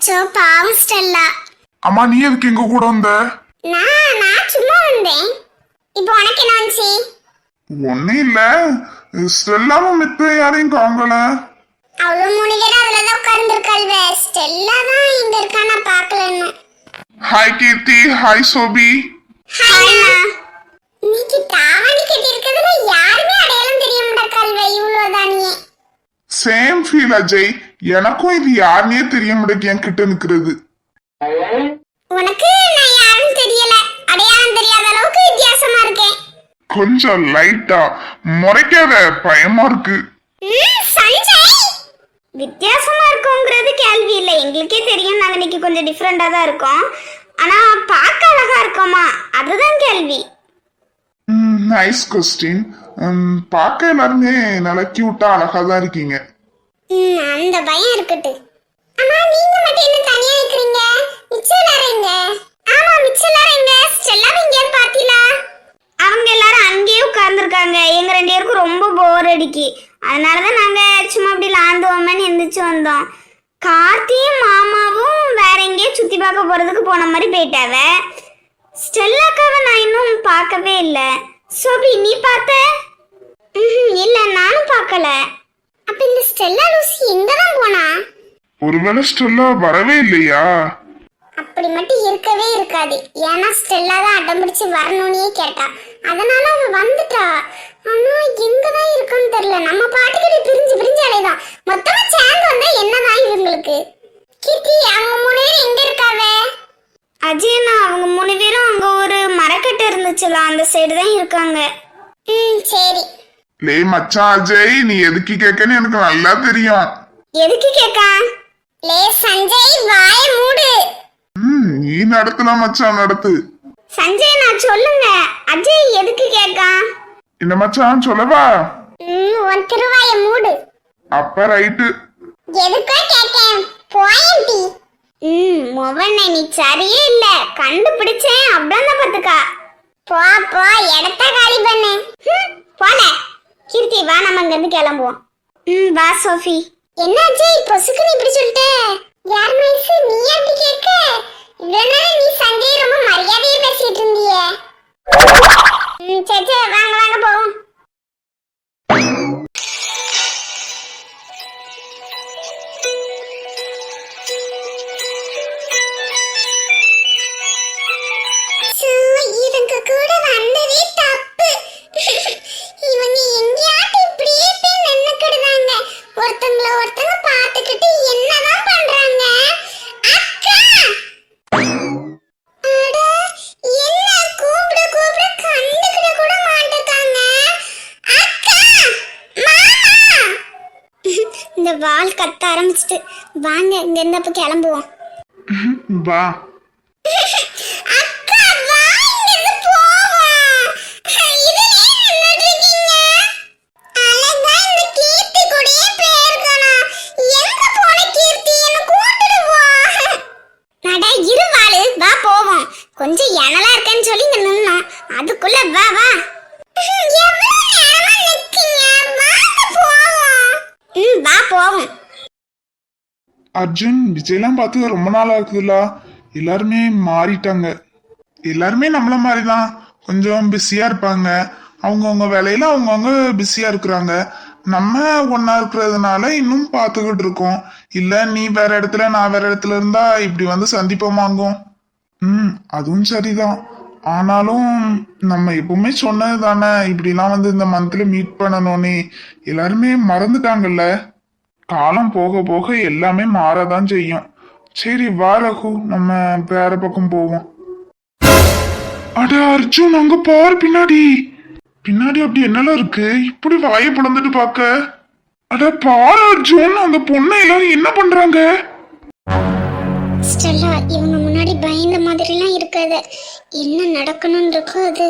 அச்சோ பாவம் ஸ்டெல்லா. அம்மா நீ எதுக்கு எங்க கூட வந்த? நான் சும்மா வந்தேன். இப்போ உனக்கு என்ன ஆச்சு? ஒன்னும் இல்ல, ஸ்டெல்லாவும் மித்த யாரையும் காங்கல. அவ்வளவு 3 பேர் அதுலதான் உட்கார்ந்துருக்காள்வே. ஸ்டெல்லா தான் இங்க இருக்கா, நான் பாக்கலன்னு. ஹாய் கீர்த்தி, ஹாய் சோபி. ஹாய்மா. இன்னைக்கு தாவணி கட்டி இருக்கிறதுல யாருமே அடையாளம் தெரிய மாட்டாள்வே, இவ்வளவுதானியே. சேம் ஃபீல் அஜய், எனக்கும் இது யாருன்னே தெரிய மாட்டேங்க என் கிட்ட நிக்கிறது. உனக்கு நான் யாரும் தெரியல, அடையாளம் தெரியாத அளவுக்கு வித்தியாசமா இருக்கேன். கொஞ்சம் லைட்டா முறைக்காத, பயமா இருக்கு. சஞ்சய், வித்தியாசமா இருக்குங்கிறது கேள்வி இல்லை, எங்களுக்கே தெரியும். நாங்க இன்னைக்கு கொஞ்சம் டிஃப்ரெண்டா தான் இருக்கோம். ஆனா பார்க்க அழகா இருக்கோமா, அதுதான் கேள்வி. Nice question. பார்க்க எல்லாருமே நல்லா கியூட்டா அழகா தான் இருக்கீங்க. அந்த பயம் இருக்கட்டு. ஆமா நீங்க மட்டும் என்ன தனியா இருக்கீங்க? மிச்சம் எல்லாரும் எங்க? ஆமா மிச்சம் எல்லாரும் எங்க? ஸ்டெல்லா எங்க பாத்தீங்களா? அவங்க எல்லாரும் அங்கேயே உட்கார்ந்துருக்காங்க. எங்க 2 பேருக்கும் ரொம்ப போர் அடிக்கி. அதனாலதான் நாங்க சும்மா அப்படி லாந்துவோமேன்னு எந்திரிச்சு வந்தோம். கார்த்தியும் மாமாவும் வேற எங்கேயோ சுத்தி பார்க்க போறதுக்கு போன மாதிரி போயிட்டாவ. ஸ்டெல்லாக்காவை நான் இன்னும் பார்க்கவே இல்லை. சோபி நீ பார்த்த? இல்ல நானும் பார்க்கல. அப்ப இந்த ஸ்டெல்லா லூசி எங்கதான் போனா? ஒருவேளை ஸ்டெல்லா வரவே இல்லையா? அப்படி மட்டும் இருக்கவே இருக்காது. ஏன்னா ஸ்டெல்லா தான் அடம் பிடிச்சு வரணும்னே கேட்டா, அதனால அவ வந்துட்டா. ஆனா எங்கதான் இருக்குன்னு தெரியல. நம்ம பாட்டுக்கிட்ட பிரிஞ்சு அலைதான். மொத்தமா சேர்ந்து வந்தா என்னதான் இவங்களுக்கு? கீர்த்தி அவங்க 3 பேரும் எங்க இருக்காவே? அஜயனா அவங்க 3 பேரும் அங்க ஒரு மரக்கட்டை இருந்துச்சுல, அந்த சைடு தான் இருக்காங்க. சரி. லே மச்சான் அஜய், நீ எதுக்கு கேட்கன்னு எனக்கு நல்லா தெரியும். எதுக்கு கேக்கா? லே சஞ்சய் வாய மூடு. நீ நடத்தலாம் மச்சான், நடத்து. சஞ்சய் நான் சொல்லுங்க, அஜய் எதுக்கு கேக்கா? என்ன மச்சான் சொல்லவா? உன் திருவாய மூடு. அப்ப ரைட்டு. எதுக்கா கேக்கேன் போயண்டி. மொவனை நீ சரியே இல்ல, கண்டுபிடிச்சேன் அப்படின்னா பாத்துக்கா. போ போ இடத்த காலி பண்ணு. போல கீர்த்தி வா, நம்ம இங்க இருந்து கிளம்புவோம். வா சோஃபி. என்ன அஜய் பொசுக்குன்னு இப்படி சொல்லிட்ட? யார் மைஸ் நீ அப்படி கேட்க? இவ்வளவு நேரம் நீ சஞ்சய் ரொம்ப மரியாதையா பேசிட்டு இருந்தியே. சரி வாங்க வாங்க போவோம். இவங்க கூட வந்ததே தப்பு. இவங்க எங்கயாட்டு இப்படியே போய் நின்னுக்கிடுவாங்க. ஒருத்தங்கள ஒருத்தங்க பார்த்துக்கிட்டு என்னதான் பண்றாங்க? அக்கா அட என்ன கூப்பிட கண்டுக்கிட கூட மாட்டேங்காங்க. அக்கா மாமா. இந்த வால் கத்த ஆரம்பிச்சிட்டு. வாங்க இங்க இருந்து அப்ப கிளம்புவோம். வா. கொஞ்சம் எனலா இருக்கேன்னு சொல்லி இங்க நின்னோம், அதுக்குள்ள வா வா. வா போவோம். அர்ஜுன் விஜய்லாம் பார்த்து ரொம்ப நாள் ஆகுதுல்ல, எல்லாருமே மாறிட்டாங்க. எல்லாருமே நம்மள மாதிரிதான் கொஞ்சம் பிஸியா இருப்பாங்க. அவங்கவுங்க வேலையில அவங்கவுங்க பிஸியா இருக்கிறாங்க. நம்ம ஒன்னா இருக்கிறதுனால இன்னும் பார்த்துக்கிட்டு இருக்கோம். இல்ல நீ வேற இடத்துல நான் வேற இடத்துல இருந்தா இப்படி வந்து சந்திப்போமாங்கும். அதுவும் சரிதான். ஆனாலும் நம்ம எப்பவுமே சொன்னது தானே, இப்படிலாம் வந்து இந்த மந்த்ல மீட் பண்ணணும்னு. எல்லாருமே மறந்துட்டாங்கல்ல. காலம் போக போக எல்லாமே மாறதான் செய்யும். சரி வா ரகு, நம்ம வேற பக்கம் போவோம். அட அர்ஜுன் அங்க பாரு, பின்னாடி பின்னாடி அப்படி என்னெல்லாம் இருக்கு? இப்படி வாயை பிளந்துட்டு பாக்க. அட பாரு அர்ஜுன், அந்த பொண்ணை எல்லாரும் என்ன பண்றாங்க? ஸ்டெல்லா இவங்க முன்னாடி பயந்த மாதிரிலாம் இருக்காத. என்ன நடக்கணும்னு இருக்கோ அது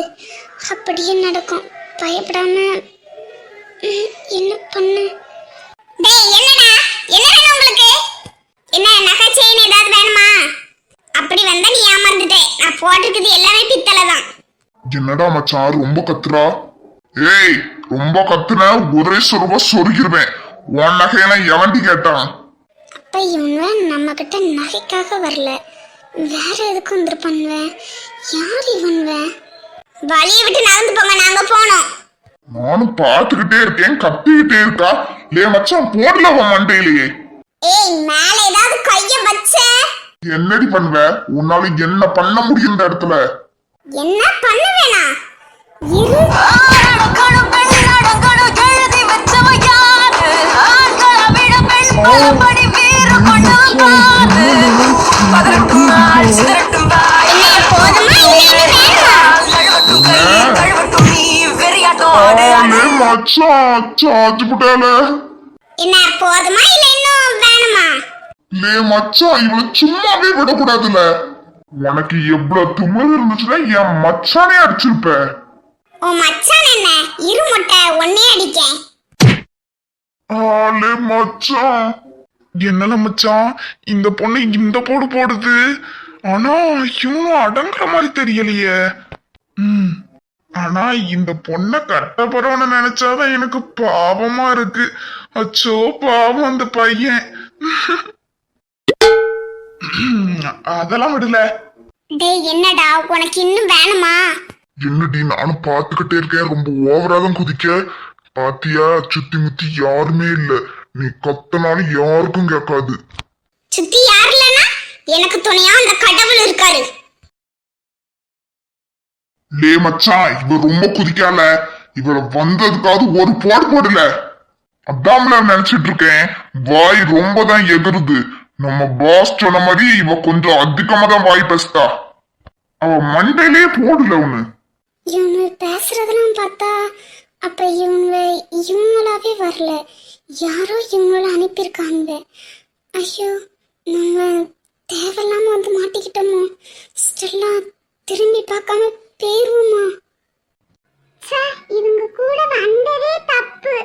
அப்படியே நடக்கும். பயப்படாம என்ன பண்ண? டேய் என்னடா, என்ன வேணும் உங்களுக்கு? என்ன நகை செயின் ஏதாவது வேணுமா? அப்படி வந்தா நீ ஏமாந்துட்டே. நான் போட்டிருக்குது எல்லாமே பித்தளை தான். என்னடா மச்சான் ரொம்ப கத்துறா? ஏய் ரொம்ப கத்துன ஒரே சொருவா சொருகிருவேன். உன் நகையெல்லாம் எவன்டி கேட்டான்? அப்ப இவன் நம்ம கிட்ட நகைக்காக வரல, வேற எதுக்கு வந்திருப்பான்வன்? யார் இவன்வன்? வழியை விட்டு நடந்து போங்க, நாங்க போனோம். நானும் பாத்துக்கிட்டே இருக்கேன், கத்திக்கிட்டே இருக்கா. லே மச்சான் போடல உன் மண்டையிலேயே. ஏய், மேல ஏதாவது கைய வச்ச என்னடி பண்ணுவ? உன்னால என்ன பண்ண முடியும் இந்த இடத்துல? என்ன பண்ணுவேனா? இரு. என்ன போதுமா இல்ல இன்னும் வேணுமா? லே மச்சான் இவள சும்மாவே விடக்கூடாதுல. உனக்கு எவ்வளவு தும்மல் இருந்துச்சுன்னா என் மச்சானே அடிச்சிருப்ப. ஓ மச்சான் என்ன இரு முட்டை ஒன்னே அடிக்கேன். லே மச்சான் என்னல மச்சான் இந்த பொண்ணு இந்த போடு போடுது. ஆனா இவனும் அடங்குற மாதிரி தெரியலையே. ஆனா இந்த பொண்ணை கட்டப்படுறவன நினைச்சாதான் எனக்கு பாவமா இருக்கு. அச்சோ பாவம் அந்த பையன். அதெல்லாம் விடல. டேய் என்னடா உனக்கு இன்னும் வேணுமா? என்னடி நானும் பாத்துக்கிட்டே இருக்கேன், ரொம்ப ஓவரா தான் குதிக்க. பாத்தியா சுத்தி முத்தி யாருமே இல்ல, நீ கத்தனாலும் யாருக்கும் கேட்காது. சுத்தி யார் இல்லனா எனக்கு துணையா அந்த கடவுள் இருக்காரு. லே மச்சான் இவ ரொம்ப குதிக்கால, இவள வந்ததுக்காவது ஒரு போடு போடல. அதாமல நினைச்சிட்டு இருக்கேன், வாய் ரொம்ப தான் எகிருது. நம்ம பாஸ் சொன்ன மாதிரி இவ கொஞ்சம் அதிகமா தான் வாய் பேசுதா. அவ மண்டையிலே போடல ஒண்ணு. இவங்க பேசுறதெல்லாம் பார்த்தா அப்ப இவங்களாவே வரல, யாரோ இவங்கள அனுப்பியிருக்காங்க. ஐயோ நம்ம தேவையில்லாம வந்து மாட்டிக்கிட்டோமோ? ஸ்டெல்லா திரும்பி பார்க்காம பேருவோமா? இவங்க கூட வந்ததே தப்பு.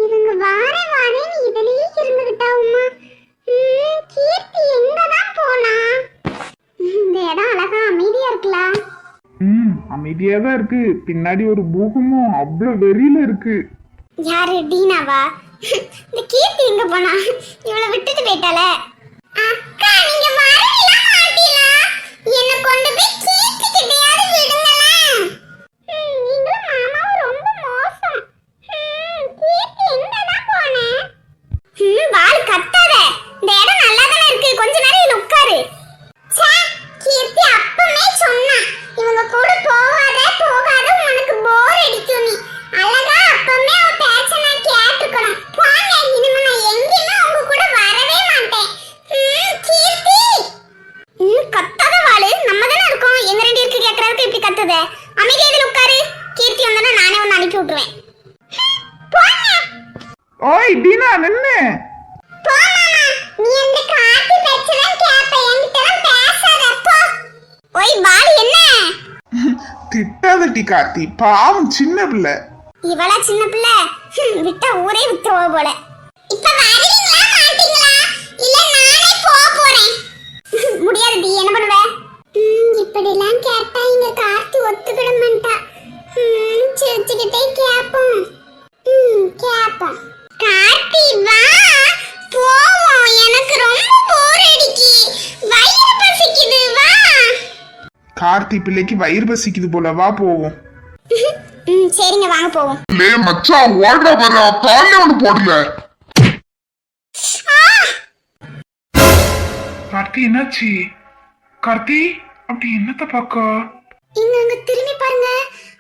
இவங்க வாரேன்னு இதுலயே இருந்துகிட்டாவுமா. கீர்த்தி எங்கதான் போனா? இந்த இடம் அழகா அமைதியா இருக்கலாம். அமைதியா தான் இருக்கு. பின்னாடி ஒரு பூகமும் அவ்வளவு வெறியில இருக்கு. யாரு டீனாவா? இந்த கீர்த்தி எங்க போனா? இவளை விட்டுட்டு போயிட்டால. அக்கா நீங்க வரல மாட்டீங்களா? என்ன கொண்டு போய் கீர்த்தி கிட்டயாவது விடுங்களேன். நீங்களும் மாமாவும் ரொம்ப மோசம். கீர்த்தி எங்கதான் போனே? வாள் கத்தாத. இந்த இடம் நல்லா தானே இருக்கு, கொஞ்ச நேரம் இதுல உட்காரு. கீர்த்தி அப்பமே சொன்னா இவங்க கூட போகாத உனக்கு போர் அடிக்கும். நீ அழகா அப்பமே அவ பேச்ச நான் கேட்டுக்கணும். போங்க, இனிமே நான் எங்கேயுமே உங்க கூட வரவே மாட்டேன். கீர்த்தி கத்தாத வாளு, நம்ம தானே இருக்கோம். எங்க ரெண்டு இருக்கு கேட்கறதுக்கு இப்படி கத்துத? அமைதியா இதுல உட்காரு. கீர்த்தி வந்தா நானே ஒன்னு அனுப்பி விட்டுருவேன். போங்க. ஓய் டீனா நின்னு. நீ அந்த கார்த்தி பேச்சலாம் கேப்ப, என்கிட்ட பேசாத போ. ஓய் வாளு என்ன? திட்டாதட்டி கார்த்தி, பாவம் சின்ன பிள்ளை. இவளா சின்ன பிள்ளை? விட்டா ஊரே வித்துருவ போல. இப்ப வருவீங்களா மாட்டீங்களா? இல்ல நானே போறேன். முடியாது டி, என்ன பண்ணுவ? இப்படி எல்லாம் கேட்டா இங்க கார்த்தி ஒத்துக்கிட மாட்டா. சிரிச்சுக்கிட்டே கேப்போம். கேப்போம். கார்த்தி வா போவோம், எனக்கு ரொம்ப போர் அடிக்கி, வயிறு பசிக்குது. வா. கார்த்தி பிள்ளைக்கு வயிறு பசிக்குது போல, வா போவோம். சரிங்க வாங்க போவோம். லே மச்சான் ஓடுற வர கால்ல ஒண்ணு போடல. கார்த்தி என்னாச்சு? கார்த்தி அப்படி என்னத்த பாக்க? அங்க திரும்பி பாருங்க,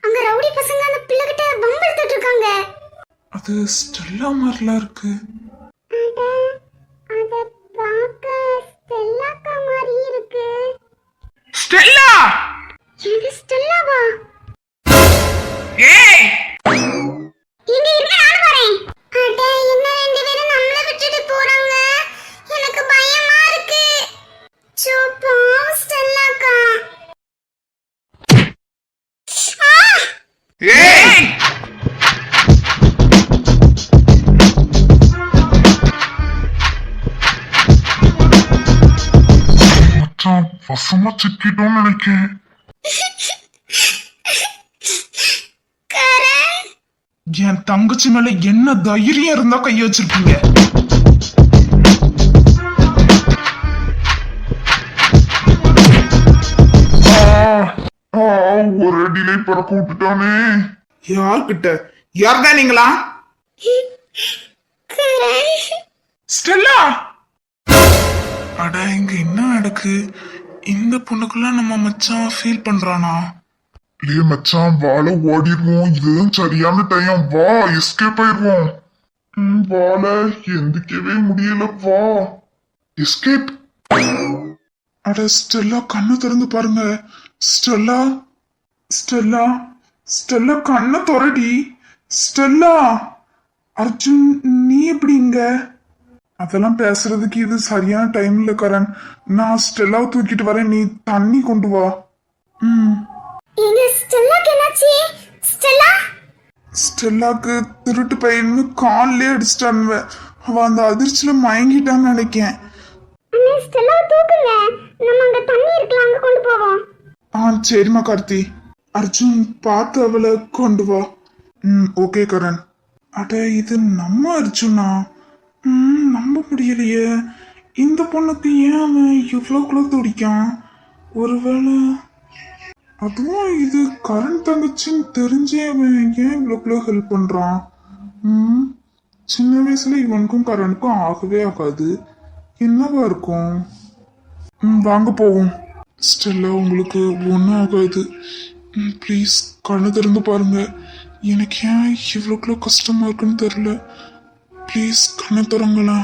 அங்க ரவுடி பசங்க அந்த பிள்ளை கிட்ட பம்பு எடுத்துட்டு இருக்காங்க. அது ஸ்டெல்லா மாதிரிலாம் இருக்கு. அத பாக்க ஸ்டெல்லாக்கா மாதிரி இருக்கு. ஸ்டெல்லா? இது ஸ்டெல்லாவா? ஏய் இங்க இருங்க, நான் வரேன். அட என்ன ரெண்டு பேரும் நம்மள விட்டுட்டு போறாங்க, எனக்கு பயமா இருக்கு. சோப்பா ஸ்டெல்லாக்கா. ஏய் மச்சான் வசமா சிக்கிட்டோம்னு நினைக்கிறேன். என் தங்கச்சி மேல என்ன தைரியம் இருந்தா கைய வச்சிருக்கீங்க? கீழே பறக்க விட்டுட்டானே. யார்கிட்ட? யார்தான் நீங்களா? ஸ்டெல்லா! அட இங்க என்ன நடக்கு? இந்த பொண்ணுக்குலாம் நம்ம மச்சான் ஃபீல் பண்றானா? லே மச்சான், வாழ ஓடிடுவோம். இதுதான் சரியான டைம். வா, எஸ்கேப் ஆயிடுவோம். வாழ எந்திக்கவே முடியல. வா, எஸ்கேப். அட ஸ்டெல்லா, கண்ணை திறந்து பாருங்க. ஸ்டெல்லா, ஸ்டெல்லா, ஸ்டெல்லா, கண்ணை திறடி. ஸ்டெல்லா! அர்ஜுன், நீ எப்படி இங்க? அதெல்லாம் பேசுறதுக்கு இது சரியான டைம் இல்ல கரண். நான் ஸ்டெல்லாவை தூக்கிட்டு வரேன், நீ தண்ணி கொண்டு வா. எங்க ஸ்டெல்லாக்கு என்னாச்சு? ஸ்டெல்லா? ஸ்டெல்லாக்கு திருட்டு பையன்னு கால்லே அடிச்சிட்டானுவ. அவ அந்த அதிர்ச்சியில மயங்கிட்டான்னு நினைக்கேன். அண்ணே, ஸ்டெல்லாவை தூக்குங்க. நம்ம அங்க தண்ணி இருக்கலாம், அங்க கொண்டு போவோம். சரிம்மா கார்த்தி. அர்ஜுன், பார்த்து அவளை கொண்டு வா. ஓகே கரண். அட இது நம்ம அர்ஜுனா? நம்ப முடியலையே. இந்த பொண்ணுக்கு ஏன் அவன் இவ்வளோக்குள்ள துடிக்கான்? ஒருவேளை அதுவும் இது கரண் தங்கச்சின்னு தெரிஞ்சே அவன் ஏன் இவ்வளோக்குள்ள ஹெல்ப் பண்றான்? சின்ன வயசுல இவனுக்கும் கரனுக்கும் ஆகவே ஆகாது. என்னவா இருக்கும்? வாங்க போவோம். ஸ்டெல்லா, உங்களுக்கு ஒன்றும் ஆகாது. ப்ளீஸ் கண்ணு திறந்து பாருங்க. எனக்கு ஏன் இவ்வளோக்குள்ள கஷ்டமா இருக்குன்னு தெரியல. ப்ளீஸ் கண்ணை திறங்களா.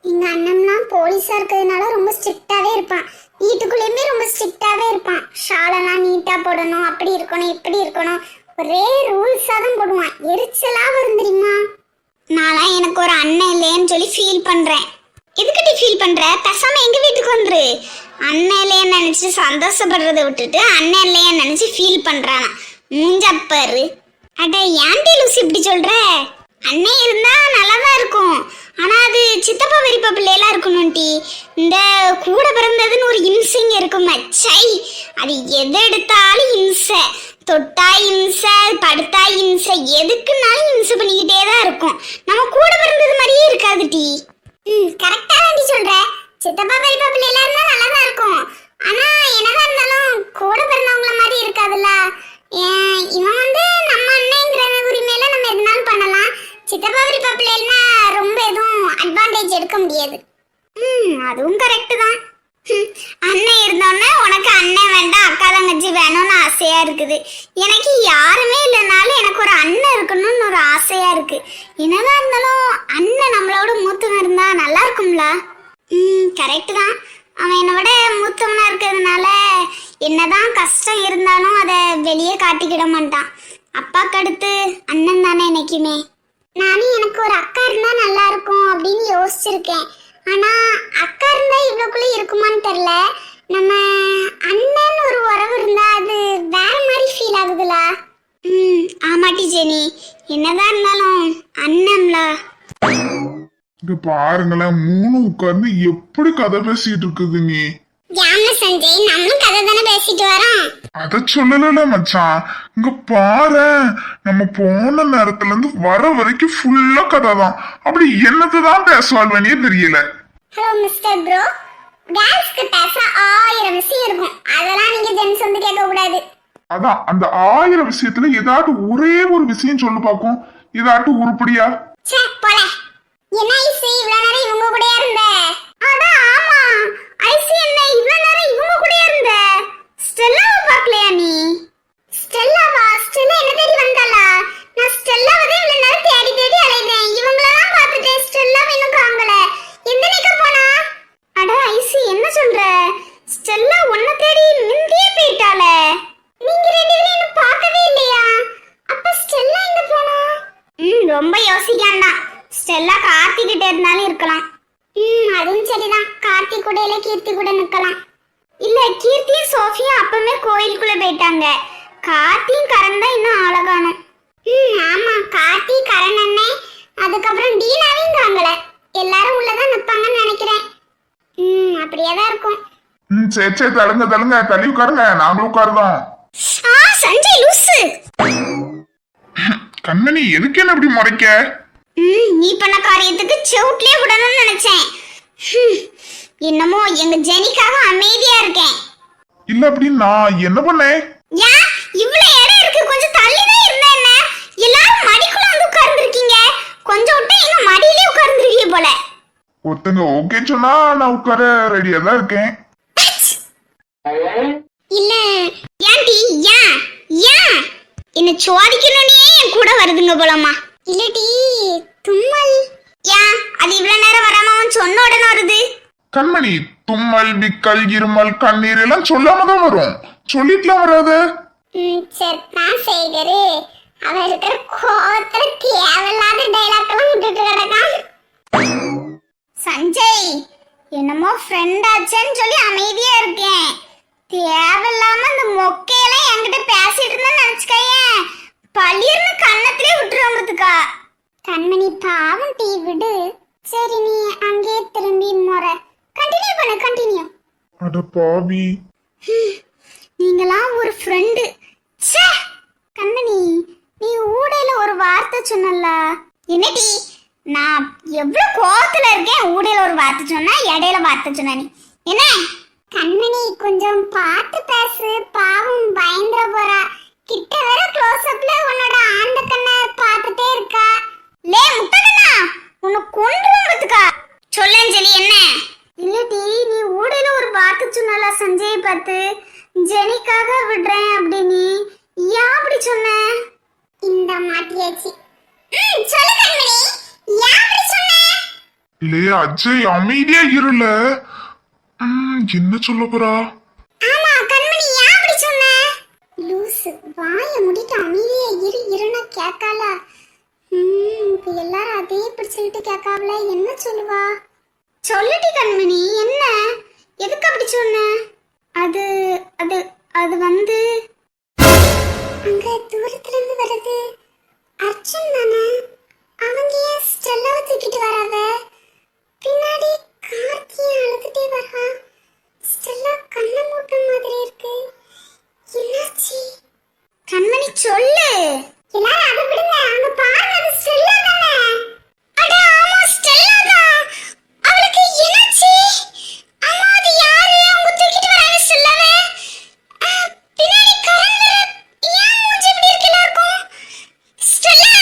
எங்க அண்ணன்லாம் போலீஸா இருக்கிறதுனால ரொம்ப ஸ்ட்ரிக்டாவே இருப்பான். வீட்டுக்குள்ளேயுமே ரொம்ப ஸ்ட்ரிக்டாவே இருப்பான். ஷாலெல்லாம் நீட்டா போடணும், அப்படி இருக்கணும், இப்படி இருக்கணும், ஒரே ரூல்ஸா தான் போடுவான். எரிச்சலா வரும் தெரியுமா? நான்லாம் எனக்கு ஒரு அண்ணன் இல்லையேன்னு சொல்லி ஃபீல் பண்றேன். எதுக்கிட்ட ஃபீல் பண்ற? பேசாம எங்க வீட்டுக்கு வந்துரு. அண்ணன் இல்லையன்னு நினைச்சு சந்தோஷப்படுறதை விட்டுட்டு அண்ணன் இல்லையன்னு நினைச்சு ஃபீல் பண்றானா? மூஞ்சப்பாரு. அட ஏன்டி லூசி இப்படி சொல்ற? அண்ணன் இருந்தா நல்லாதான் இருக்கும். ஆனா அது சித்தப்பா பெரியப்பா பிள்ளையெல்லாம் இருக்கணும் டி. இந்த கூட பிறந்ததுன்னு ஒரு இம்சைங்க இருக்கும் மச்சை. அது எதை எடுத்தாலும் இம்சை. தொட்டா இம்சை, படுத்தா இம்சை, எதுக்குன்னாலும் இம்சை பண்ணிக்கிட்டே தான் இருக்கும். நம்ம கூட பிறந்தது மாதிரியே இருக்காது டி. கரெக்டா தான் டி சொல்ற. சித்தப்பா பெரியப்பா பிள்ளை எல்லாம் இருந்தா நல்லாதான் இருக்கும். ஆனா என்னதான் இருந்தாலும் கூட பிறந்தவங்கள மாதிரி இருக்காதுல்ல. இவன் வந்து நம்ம அண்ணங்கிற உரிமையில நம்ம எதுனாலும் பண்ணலாம். சித்தப்பா பெரியப்பா பிள்ளைன்னா ரொம்ப எதுவும் அட்வான்டேஜ் எடுக்க முடியாது. அதுவும் கரெக்டு தான். அண்ணன் இருந்தோன்னா உனக்கு அண்ணன் வேண்டாம், அக்கா தங்கச்சி வேணும்னு ஆசையா இருக்குது. எனக்கு யாருமே இல்லைனாலும் எனக்கு ஒரு அண்ணன் இருக்கணும்னு ஒரு ஆசையா இருக்கு. என்னதான் இருந்தாலும் அண்ணன் நம்மளோட மூத்தவன் இருந்தா நல்லா இருக்கும்ல. கரெக்டு தான். அவன் என்னை விட மூத்தவனா இருக்கிறதுனால என்னதான் கஷ்டம் இருந்தாலும் அதை வெளியே காட்டிக்கிட மாட்டான். அப்பாக்கு அடுத்து அண்ணன் தானே என்னைக்குமே. நானும் எனக்கு ஒரு அக்கா இருந்தா நல்லா இருக்கும் அப்படின்னு யோசிச்சிருக்கேன். ஆனா அக்கா இருந்தா இவ்வளோக்குள்ள இருக்குமான்னு தெரியல. நம்ம அண்ணன் ஒரு உறவு இருந்தா அது வேற மாதிரி ஃபீல் ஆகுதுல. ஆமாட்டி ஜெனி, என்னதான் இருந்தாலும் அண்ணன்ல. இங்க பாருங்களேன், மூணு உட்கார்ந்து எப்படி கதை பேசிட்டு இருக்குது நீ. ஜாம சஞ்சய், நம்மளும் கதை தானே பேசிட்டு வரோம். அத சொல்லல மச்சான். இங்க பாரு, நம்ம போன நேரத்துல இருந்து வர வரைக்கும் ஃபுல்லா கதை தான். அப்படி என்னதான் பேசுவாள்வனே தெரியல. ஹலோ மிஸ்டர் ப்ரோ, கேர்ள்ஸ்க்கு பேச 1000 விஷயம் இருக்கும். அதெல்லாம் நீங்க ஜென்ஸ் வந்து கேட்க கூடாது. அதான் அந்த 1000 விஷயத்துல ஏதாவது ஒரே ஒரு விஷயம் சொல்லு பாக்கும். ஏதாட்டு உருப்படியா? ச்சே போல. என்ன ஐசி இவ்வளவு நேரம் இவங்க கூடயே இருந்த? அட ஆமா, ஐசி என்ன இவ்வளவு நேரம் இவங்க கூடயே இருந்த? ஸ்டெல்லாவை பார்க்கலையா நீ? ஸ்டெல்லாவா? ஸ்டெல்லா என்ன தேடி வந்தாளா? நான் ஸ்டெல்லாவை தான் இவ்வளவு நேரம் தேடி தேடி அலைந்தேன். இவங்களெல்லாம் பார்த்துட்டேன், ஸ்டெல்லாவை இன்னும் காங்கல. எந்த நிக்க போனா? அட ஐசி என்ன சொல்ற? ஸ்டெல்லா உன்னை தேடி முந்தியே போயிட்டாளே. நீங்க ரெண்டு பேரும் இன்னும் பார்க்கவே இல்லையா? அப்ப ஸ்டெல்லா எங்க போனா? ரொம்ப யோசிக்காண்டா. ஸ்டெல்லா கார்த்தி கிட்ட இருந்தாலும் இருக்கலாம். அதுவும் சரிதான். கார்த்தி கூட இல்ல கீர்த்தி கூட நிக்கலாம். இல்ல, கீர்த்தியும் சோஃபியும் அப்பவே கோயிலுக்குள்ள போயிட்டாங்க. கார்த்தியும் கரண் தான் இன்னும் அழகானும். ஆமா, கார்த்தி கரண் அண்ணே, அதுக்கப்புறம் டீனாவையும் காங்கல. எல்லாரும் உள்ளதான் நிப்பாங்கன்னு நினைக்கிறேன். அப்படியே தான் இருக்கும். சரி சரி, தள்ளுங்க தள்ளுங்க, தள்ளி உட்காருங்க, நாங்களும் உட்காருதோம். சஞ்சய் லூசு. கண்மணி, எதுக்கு என்ன இப்படி முறைக்க? நீ பண்ண காரியத்துக்கு செவுட்லயே விடணும்னு நினைச்சேன். என்னமோ எங்க ஜெனிக்காக அமைதியா இருக்கேன். இல்ல அப்படின்னு நான் என்ன பண்ணேன்? ஏன் இவ்வளவு இடம் இருக்கு, கொஞ்சம் தள்ளிதான் இருந்தா என்ன? எல்லாரும் மடிக்குள்ள வந்து உட்கார்ந்துருக்கீங்க, கொஞ்சம் விட்டு எங்க மடியிலே உட்கார்ந்துருக்கீங்க போல. ஒருத்தங்க ஓகே சொன்னா நான் உட்கார ரெடியா தான் இருக்கேன். இல்ல ஏன்டி, ஏன் ஏன் என்ன சோதிக்கணும்னே என் கூட வருதுங்க போலமா? இல்லடி தும்மல். ஏன் அது இவ்வளவு நேரம் வராம அவன் சொன்ன உடனே வருது? கண்மணி, தும்மல், விக்கல், இருமல், கண்ணீர் எல்லாம் சொல்லாம தான் வரும். சொல்லிட்டுலாம் வராது. சரி நான் செய்கரு. அவன் இருக்கிற கோவத்துல தேவையில்லாத டைலாக் எல்லாம் விட்டுட்டு கிடக்கான். சஞ்சய் என்னமோ ஃப்ரெண்ட் ஆச்சேன்னு சொல்லி அமைதியா இருக்கேன். தேவையில்லாம இந்த மொக்கையெல்லாம் என்கிட்ட பேசிட்டு இருந்தா நினைச்சுக்கையேன், பள்ளியர்னு கண்ணத்திலே விட்டுருவாங்கத்துக்கா. கண்மணி பாவம் டீ விடு. சரி நீ அங்கேயே திரும்பி முறை கண்டினியூ பண்ணு, கண்டினியூ. அட பாவி, நீங்களாம் ஒரு ஃப்ரெண்டு. ச்சே கண்மணி, நீ ஊடையில ஒரு வார்த்தை சொன்னல, என்னடி நான் எவ்வளவு கோவத்துல இருக்கேன். ஊடையில ஒரு வார்த்தை சொன்னா, இடையில வார்த்தை சொன்ன நீ என்ன? கண்மணி கொஞ்சம் பார்த்து பேசு, பாவம் பயந்துற போறா. கிட்ட வர க்ளோஸ் அப்ல உன்னோட ஆண்ட கண்ணை பார்த்துட்டே இருக்கா. லே முட்டகண்ணா, உன்னை கொன்றுவதுக்கா. சொல்லஞ்சலி என்ன? இல்லடி நீ ஊடையில ஒரு வார்த்தை சொன்னல சஞ்சய் பார்த்து, ஜெனிக்காக விடுறேன் அப்படின்னு. ஏன் அப்படி சொன்ன? இந்த மாட்டியாச்சு. சொல்லு கண்மணி, ஏன் அப்படி சொன்ன? இல்லையே அஜய் அமைதியா இருல. என்ன சொல்ல போறா? ஆமா கண்மணி, ஏன் அப்படி சொன்ன? லூசு, வாயை மூடிட்டு அமைதியா இருன்னா கேட்கால. இப்ப எல்லாரும் அதே பிடிச்சுக்கிட்டு கேட்காவல, என்ன சொல்லுவா? சொல்லுடி கண்மணி, என்ன எதுக்கு அப்படி சொன்ன? அது அது அது வந்து அங்க தூரத்துல இருந்து வருது அர்ஜுன் தானே. அவங்க ஏன் ஸ்டெல்லாவை தூக்கிட்டு வராவ? பின்னாடி கார்த்தியை அழுதுட்டே வரா. ஸ்டெல்லா கண்ணை மூட்ட மாதிரி இருக்கு. என்னாச்சு? கண்மணி சொல்லு. எல்லாரும் அதை விடுங்க, அங்க பாருங்க, அது ஸ்டெல்லா தானே. அட ஆமா ஸ்டெல்லா தான். அவளுக்கு என்னாச்சு? அம்மா அது யாரு? அவங்க தூக்கிட்டு வராங்க ஸ்டெல்லாவை. பின்னாடி கரண் வேற. ஏன் மூஞ்சி இப்படி இருக்கு எல்லாருக்கும்? ஸ்டெல்லா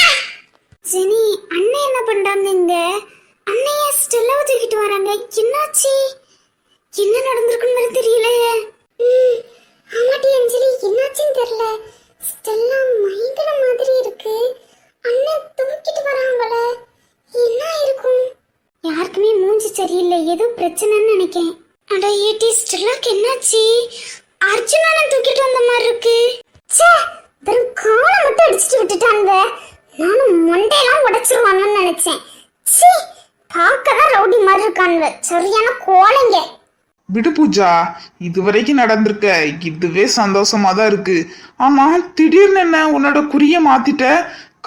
ஜெனி, அண்ணன் என்ன பண்றாங்க இங்க? அண்ணையா ஸ்டெல்லாவை தூக்கிட்டு வராங்க, என்னாச்சு? என்ன நடந்திருக்குன்னு தெரியலையே. ஆமாட்டி அஞ்சலி, என்னாச்சுன்னு தெரியல. ஸ்டெல்லா மயங்கர மாதிரி இருக்கு. அண்ணன் தூக்கிட்டு வராங்கள, என்ன இருக்கும்? யாருக்குமே மூஞ்சி சரியில்லை, ஏதோ பிரச்சனைன்னு நினைக்கேன். அட ஏட்டி, ஸ்டெல்லாக்கு என்னாச்சு? அர்ஜுன் அண்ணன் தூக்கிட்டு வந்த மாதிரி இருக்கு. ச்சே, வெறும் காலை மட்டும் அடிச்சுட்டு விட்டுட்டாங்க. நானும் மண்டையெல்லாம் உடைச்சிருவாங்கன்னு நினைச்சேன். சீ, பார்க்கதான் ரவுடி மாதிரி இருக்கானுவ, சரியான கோலைங்க. விடு பூஜா, இதுவரைக்கும் நடந்திருக்க இதுவே சந்தோஷமா தான் இருக்கு. ஆமா, திடீர்னு என்ன உன்னோட குறிய மாத்திட்ட?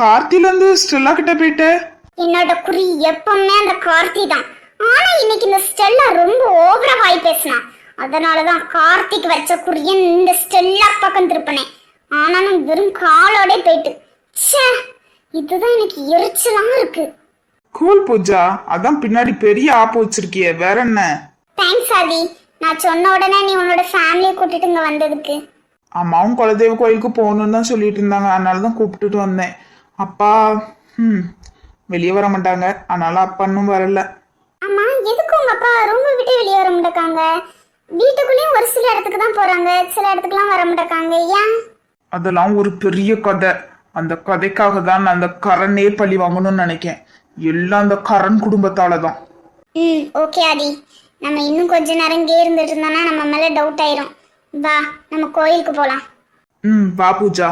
கார்த்தில இருந்து ஸ்டெல்லா கிட்ட போயிட்ட? என்னோட குறி எப்பவுமே அந்த கார்த்தி தான். ஆனா இன்னைக்கு இந்த ஸ்டெல்லா ரொம்ப ஓவரா வாய் பேசினான். அதனாலதான் கார்த்திக் வச்ச குறிய இந்த ஸ்டெல்லா பக்கம் திருப்பினேன். ஆனாலும் வெறும் காலோட போயிட்டு. ச்சே, இதுதான் எனக்கு எரிச்சலா இருக்கு. கூல் பூஜா, அதான் பின்னாடி பெரிய ஆப்பு வச்சிருக்கிய, வேற என்ன? தேங்க்ஸ் ஆதி, நான் சொன்ன உடனே நீ உன்னோட ஃபேமிலியை கூட்டிட்டு இங்க வந்ததுக்கு. அம்மாவும் குலதெய்வ கோயிலுக்கு போகணும்னு தான் சொல்லிட்டு இருந்தாங்க, அதனால தான் கூப்பிட்டுட்டு வந்தேன். அப்பா வெளியே வர மாட்டாங்க, அதனால அப்பா இன்னும் வரல. ஆமா, எதுக்கு உங்க அப்பா ரூம் விட்டு வெளியே வர மாட்டாங்க? வீட்டுக்குள்ளேயும் ஒரு சில இடத்துக்கு தான் போறாங்க, சில இடத்துக்குலாம் வர மாட்டாங்க. ஏன்? அதெல்லாம் ஒரு பெரிய கதை. அந்த கதைக்காக தான் நான் அந்த கரனே பழி வாங்கணும்னு நினைக்கேன். எல்லாம் அந்த கரண் குடும்பத்தால தான். ஓகே ஆதி, நம்ம இன்னும் கொஞ்ச நேரம் இங்கே இருந்துட்டு இருந்தோம்னா நம்ம மேல டவுட் ஆயிரும். வா, நம்ம கோயிலுக்கு போலாம். வா பூஜா.